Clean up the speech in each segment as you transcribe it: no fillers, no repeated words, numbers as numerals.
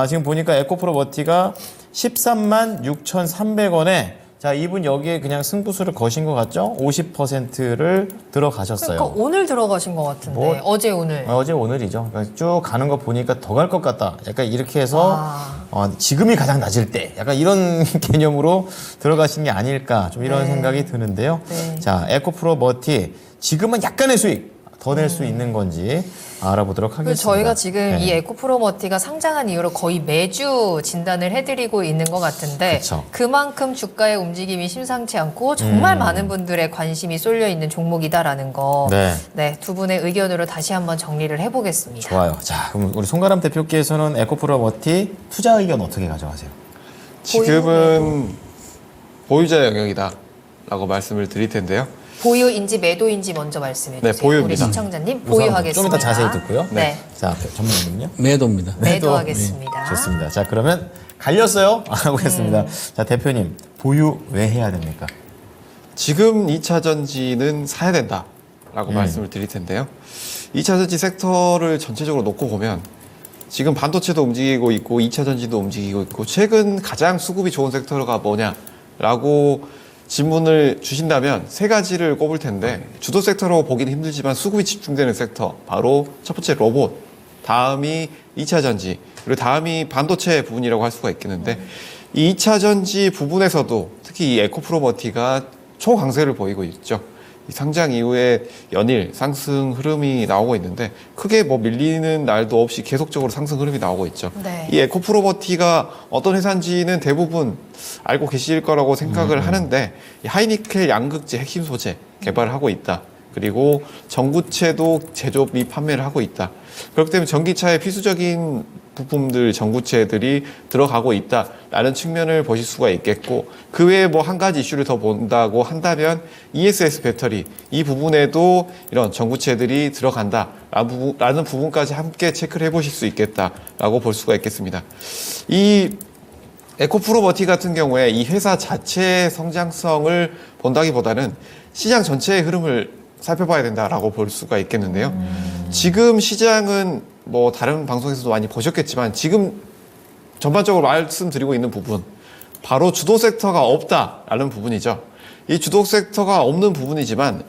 지금 보니까 에코프로버티가 13만 6,300원에 자, 이분 여기에 그냥 승부수를 거신 것 같죠? 50%를 들어가셨어요. 그러니까 오늘 들어가신 것 같은데 어제 오늘. 어제 오늘이죠. 그러니까 쭉 가는 거 보니까 더 갈 것 같다. 약간 이렇게 해서 지금이 가장 낮을 때 약간 이런 개념으로 들어가신 게 아닐까 좀 이런 생각이 드는데요. 네. 자, 에코프로버티 지금은 약간의 수익 더 낼 수 있는 건지 알아보도록 하겠습니다. 저희가 지금 이 네. 에코프로버티가 상장한 이후로 거의 매주 진단을 해드리고 있는 것 같은데 그쵸. 그만큼 주가의 움직임이 심상치 않고 정말 많은 분들의 관심이 쏠려 있는 종목이다라는 거. 네. 두 분의 의견으로 다시 한번 정리를 해보겠습니다. 좋아요. 자, 그럼 우리 송가람 대표께서는 에코프로버티 투자 의견 어떻게 가져가세요? 지금은 보유자 영역이다라고 말씀을 드릴 텐데요. 보유인지 매도인지 먼저 말씀해 주세요. 네, 보유입니다. 우리 시청자님 우선 보유하겠습니다. 좀 이따 자세히 듣고요. 네. 자, 전문가님요. 매도입니다. 매도하겠습니다. 좋습니다. 자, 그러면 갈렸어요? 알아보겠습니다. 자, 대표님, 보유 왜 해야 됩니까? 지금 2차 전지는 사야 된다라고 말씀을 드릴 텐데요. 2차 전지 섹터를 전체적으로 놓고 보면 지금 반도체도 움직이고 있고 2차 전지도 움직이고 있고 최근 가장 수급이 좋은 섹터가 뭐냐라고 질문을 주신다면 세 가지를 꼽을 텐데 주도 섹터로 보기는 힘들지만 수급이 집중되는 섹터 바로 첫 번째 로봇, 다음이 2차 전지, 그리고 다음이 반도체 부분이라고 할 수가 있겠는데 이 2차 전지 부분에서도 특히 이 에코프로버티가 초강세를 보이고 있죠. 이 상장 이후에 연일 상승 흐름이 나오고 있는데 크게 뭐 밀리는 날도 없이 계속적으로 상승 흐름이 나오고 있죠. 네. 이 에코프로버티가 어떤 회사인지는 대부분 알고 계실 거라고 생각을 하는데 이 하이니켈 양극재 핵심 소재 개발을 하고 있다. 그리고 전구체도 제조 및 판매를 하고 있다. 그렇기 때문에 전기차의 필수적인 부품들, 전구체들이 들어가고 있다라는 측면을 보실 수가 있겠고 그 외에 뭐 한 가지 이슈를 더 본다고 한다면 ESS 배터리 이 부분에도 이런 전구체들이 들어간다라는 부분까지 함께 체크를 해보실 수 있겠다라고 볼 수가 있겠습니다. 이 에코프로버티 같은 경우에 이 회사 자체의 성장성을 본다기보다는 시장 전체의 흐름을 살펴봐야 된다라고 볼 수가 있겠는데요. 지금 시장은 뭐 다른 방송에서도 많이 보셨겠지만 지금 전반적으로 말씀드리고 있는 부분 바로 주도 섹터가 없다라는 부분이죠. 이 주도 섹터가 없는 부분이지만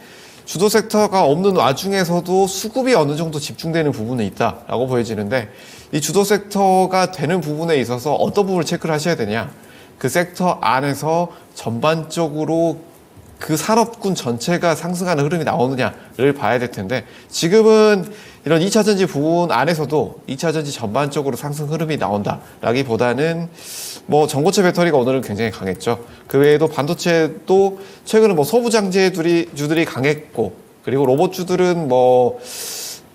주도 섹터가 없는 와중에서도 수급이 어느 정도 집중되는 부분이 있다라고 보여지는데 이 주도 섹터가 되는 부분에 있어서 어떤 부분을 체크를 하셔야 되냐. 그 섹터 안에서 전반적으로 그 산업군 전체가 상승하는 흐름이 나오느냐를 봐야 될 텐데 지금은 이런 2차 전지 부분 안에서도 2차 전지 전반적으로 상승 흐름이 나온다라기보다는 뭐 전고체 배터리가 오늘은 굉장히 강했죠. 그 외에도 반도체도 최근에 뭐 소부장제주들이 강했고 그리고 로봇주들은 뭐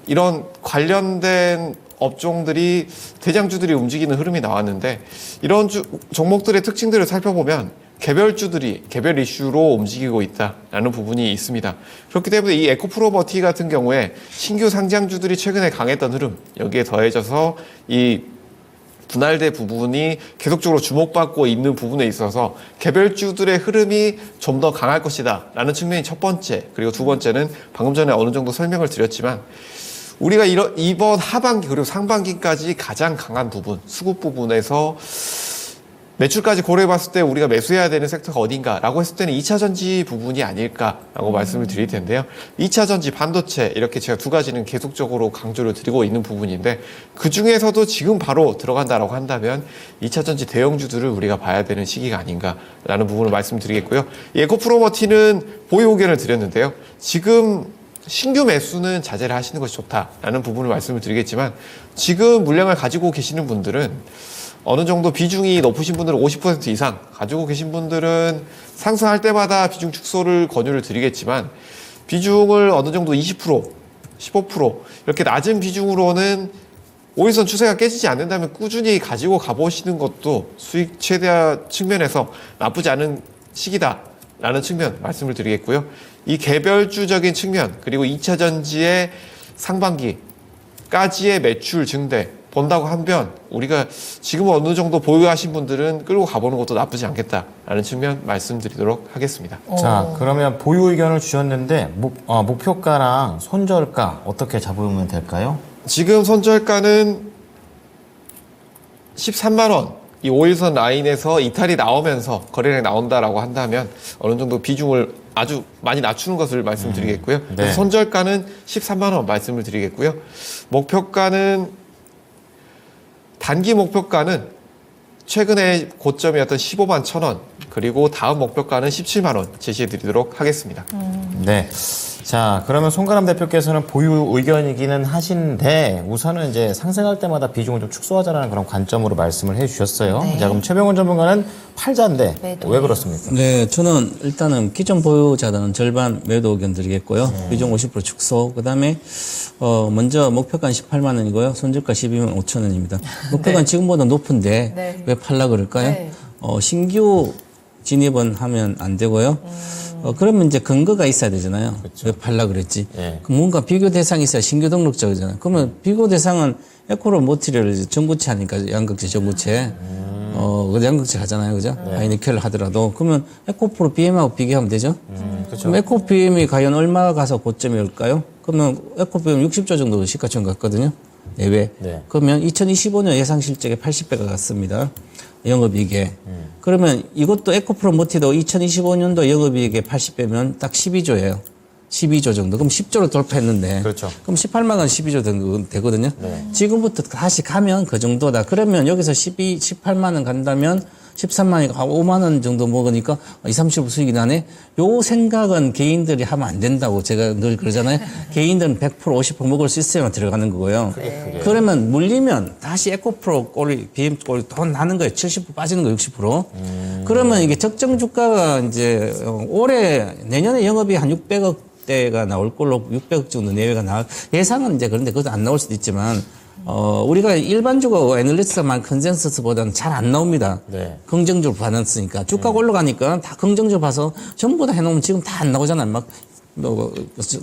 이런 관련된 업종들이 대장주들이 움직이는 흐름이 나왔는데 이런 종목들의 특징들을 살펴보면 개별주들이 개별 이슈로 움직이고 있다라는 부분이 있습니다. 그렇기 때문에 이 에코프로버티 같은 경우에 신규 상장주들이 최근에 강했던 흐름 여기에 더해져서 이 분할대 부분이 계속적으로 주목받고 있는 부분에 있어서 개별주들의 흐름이 좀 더 강할 것이다 라는 측면이 첫 번째, 그리고 두 번째는 방금 전에 어느 정도 설명을 드렸지만 우리가 이번 하반기 그리고 상반기까지 가장 강한 부분, 수급 부분에서 매출까지 고려해봤을 때 우리가 매수해야 되는 섹터가 어딘가라고 했을 때는 2차 전지 부분이 아닐까라고 말씀을 드릴 텐데요. 2차 전지, 반도체 이렇게 제가 두 가지는 계속적으로 강조를 드리고 있는 부분인데 그 중에서도 지금 바로 들어간다라고 한다면 2차 전지 대형주들을 우리가 봐야 되는 시기가 아닌가라는 부분을 말씀드리겠고요. 에코프로버티는 보유 의견을 드렸는데요. 지금 신규 매수는 자제를 하시는 것이 좋다라는 부분을 말씀을 드리겠지만 지금 물량을 가지고 계시는 분들은 어느 정도 비중이 높으신 분들은 50% 이상 가지고 계신 분들은 상승할 때마다 비중 축소를 권유를 드리겠지만 비중을 어느 정도 20%, 15% 이렇게 낮은 비중으로는 오일선 추세가 깨지지 않는다면 꾸준히 가지고 가보시는 것도 수익 최대화 측면에서 나쁘지 않은 시기다라는 측면 말씀을 드리겠고요. 이 개별주적인 측면 그리고 2차 전지의 상반기까지의 매출 증대 본다고 하면 우리가 지금 어느 정도 보유하신 분들은 끌고 가보는 것도 나쁘지 않겠다라는 측면 말씀드리도록 하겠습니다. 자, 그러면 보유 의견을 주셨는데 목표가랑 손절가 어떻게 잡으면 될까요? 지금 손절가는 13만 원, 이 5일선 라인에서 이탈이 나오면서 거래량이 나온다라고 한다면 어느 정도 비중을 아주 많이 낮추는 것을 말씀드리겠고요. 그래서 손절가는 13만 원 말씀을 드리겠고요. 목표가는 단기 목표가는 최근에 고점이었던 15만 1,000원, 그리고 다음 목표가는 17만 원 제시해 드리도록 하겠습니다. 네. 자, 그러면 송가람 대표께서는 보유 의견이기는 하신데 우선은 이제 상승할 때마다 비중을 좀 축소하자라는 그런 관점으로 말씀을 해 주셨어요. 네. 자, 그럼 최병원 전문가는 팔자인데 매도. 왜 그렇습니까? 네, 저는 일단은 기존 보유자들은 절반 매도 의견 드리겠고요. 비중 50% 축소. 그다음에 먼저 목표가 18만 원이고요. 손절가 12만 5천 원입니다. 목표가 지금보다 높은데 네. 왜 팔라 그럴까요? 네. 신규 진입은 하면 안 되고요. 그러면 이제 근거가 있어야 되잖아요. 왜 팔라 그랬지? 예. 그럼 뭔가 비교 대상이 있어야 신규 등록자잖아요. 그러면 비교 대상은 에코로 모티를 전구체 하니까 양극재 전구체. 양극재 하잖아요. 그죠? 하이니켈 하더라도. 그러면 에코프로 BM하고 비교하면 되죠? 그럼 에코 BM이 과연 얼마 가서 고점이 올까요? 그러면 에코 BM 60조 정도 시가총 갔거든요. 내외. 네. 그러면 2025년 예상 실적에 80배가 갔습니다. 영업이익에. 그러면 이것도 에코프로 모티도 2025년도 영업이익에 80배면 딱 12조예요. 12조 정도. 그럼 10조를 돌파했는데. 그렇죠. 그럼 18만 원 12조 되거든요. 지금부터 다시 가면 그 정도다. 그러면 여기서 18만 원 간다면 13만이니까 5만 원 정도 먹으니까 20, 30% 수익이 나네. 요 생각은 개인들이 하면 안 된다고 제가 늘 그러잖아요. 개인들은 100%, 50% 먹을 시스템에 들어가는 거고요. 그러면 물리면 다시 에코프로 꼴이, BM 꼴이 돈 나는 거예요. 70% 빠지는 거 60%. 그러면 이게 적정 주가가 이제 올해, 내년에 영업이 한 600억 대가 나올 걸로 600억 정도 내외가 나올, 예상은 이제 그런데 그것도 안 나올 수도 있지만, 우리가 일반적으로 애널리스트만 컨센서스보다는 잘 안 나옵니다. 네. 긍정적으로 받았으니까. 주가가 올라가니까 다 긍정적으로 봐서 전부 다 해놓으면 지금 다 안 나오잖아요. 막,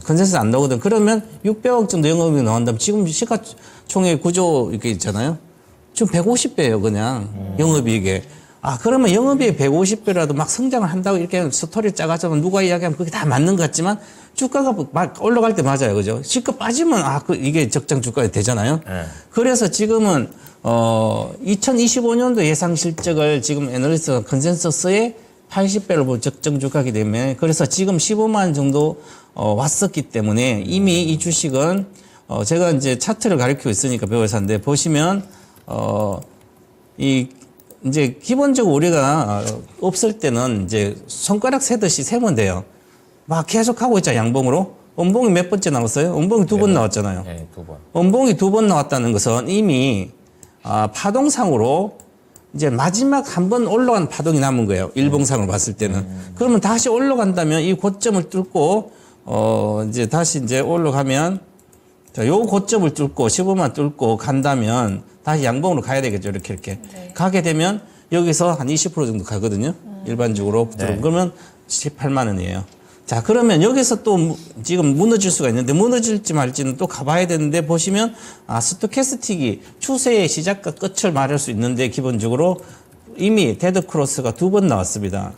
컨센서스 안 나오거든. 그러면 600억 정도 영업이 나온다면 지금 시가총액 구조 이렇게 있잖아요. 지금 150배예요, 그냥. 영업이익에. 그러면 영업이익 150배라도 막 성장을 한다고 이렇게 스토리 짜가지고 누가 이야기하면 그게 다 맞는 것 같지만 주가가 막 올라갈 때 맞아요. 그죠? 실컷 빠지면 이게 적정 주가가 되잖아요. 네. 그래서 지금은 2025년도 예상 실적을 지금 애널리스트 컨센서스에 80배를 본 적정 주가이기 때문에 그래서 지금 15만 원 정도 왔었기 때문에 이미 이 주식은 제가 이제 차트를 가리키고 있으니까 배우사인데 보시면 이제 기본적으로 우리가 없을 때는 이제 손가락 세듯이 세면 돼요. 막 계속 하고 있잖아요, 양봉으로. 음봉이 몇 번째 나왔어요? 음봉이 2번 나왔잖아요. 네, 2번. 음봉이 2번 나왔다는 것은 이미 파동상으로 이제 마지막 한 번 올라간 파동이 남은 거예요. 일봉상으로 봤을 때는. 그러면 다시 올라간다면 이 고점을 뚫고 이제 다시 이제 올라가면 자, 요 고점을 뚫고 15만 뚫고 간다면 다시 양봉으로 가야 되겠죠. 이렇게. 네. 가게 되면 여기서 한 20% 정도 가거든요. 일반적으로. 네. 그러면 18만 원이에요. 자, 그러면 여기서 또 지금 무너질 수가 있는데 무너질지 말지는 또 가봐야 되는데 보시면 스토캐스틱이 추세의 시작과 끝을 말할 수 있는데 기본적으로 이미 데드크로스가 2번 나왔습니다.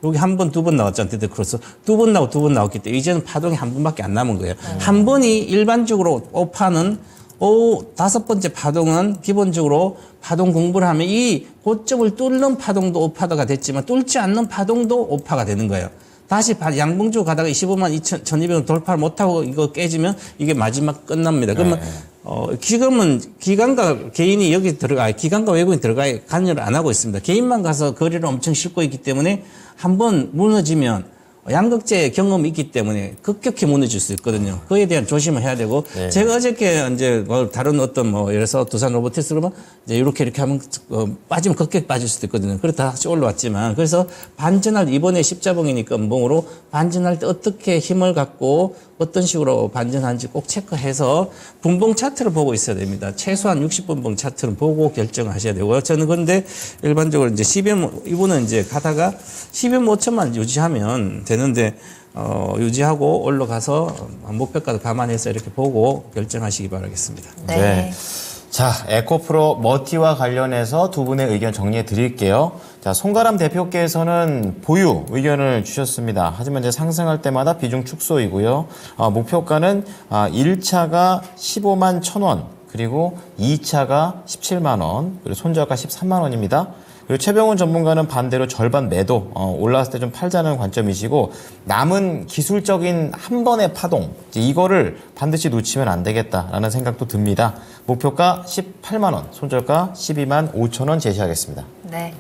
여기 한 번, 2번 나왔잖아요. 데드크로스. 2번 나오고 2번 나왔기 때문에 이제는 파동이 한 번밖에 안 남은 거예요. 한 번이 일반적으로 오파는 5번째 파동은 기본적으로 파동 공부를 하면 이 고점을 뚫는 파동도 오파가 됐지만 뚫지 않는 파동도 오파가 되는 거예요. 다시 양봉주 가다가 25만 2,200원 돌파를 못하고 이거 깨지면 이게 마지막 끝납니다. 그러면 지금은 기관과 개인이 여기 기관과 외국인이 들어가야 관여를 안 하고 있습니다. 개인만 가서 거래를 엄청 싣고 있기 때문에 한번 무너지면 양극재 경험이 있기 때문에 급격히 무너질 수 있거든요. 그에 대한 조심을 해야 되고, 네. 제가 어저께 이제 다른 어떤 예를 들어서 두산 로보틱스 그러면 이제 이렇게 하면 빠지면 급격히 빠질 수도 있거든요. 그러다 다시 올라왔지만, 그래서 반전할 이번에 십자봉이니까 음봉으로 반전할 때 어떻게 힘을 갖고 어떤 식으로 반전하는지 꼭 체크해서 분봉 차트를 보고 있어야 됩니다. 최소한 60분봉 차트를 보고 결정을 하셔야 되고요. 저는 그런데 일반적으로 이제 이분은 이제 가다가 12만 5천만 유지하면 되는데, 유지하고 올라가서 목표가도 감안해서 이렇게 보고 결정하시기 바라겠습니다. 네. 자, 에코프로 머티와 관련해서 두 분의 의견 정리해 드릴게요. 자, 송가람 대표께서는 보유 의견을 주셨습니다. 하지만 이제 상승할 때마다 비중 축소이고요. 목표가는 1차가 15만 1,000원, 그리고 2차가 17만 원, 그리고 손절가 13만 원입니다. 그리고 최병훈 전문가는 반대로 절반 매도, 올라왔을 때 좀 팔자는 관점이시고, 남은 기술적인 한 번의 파동, 이거를 반드시 놓치면 안 되겠다라는 생각도 듭니다. 목표가 18만 원, 손절가 12만 5천 원 제시하겠습니다. 네.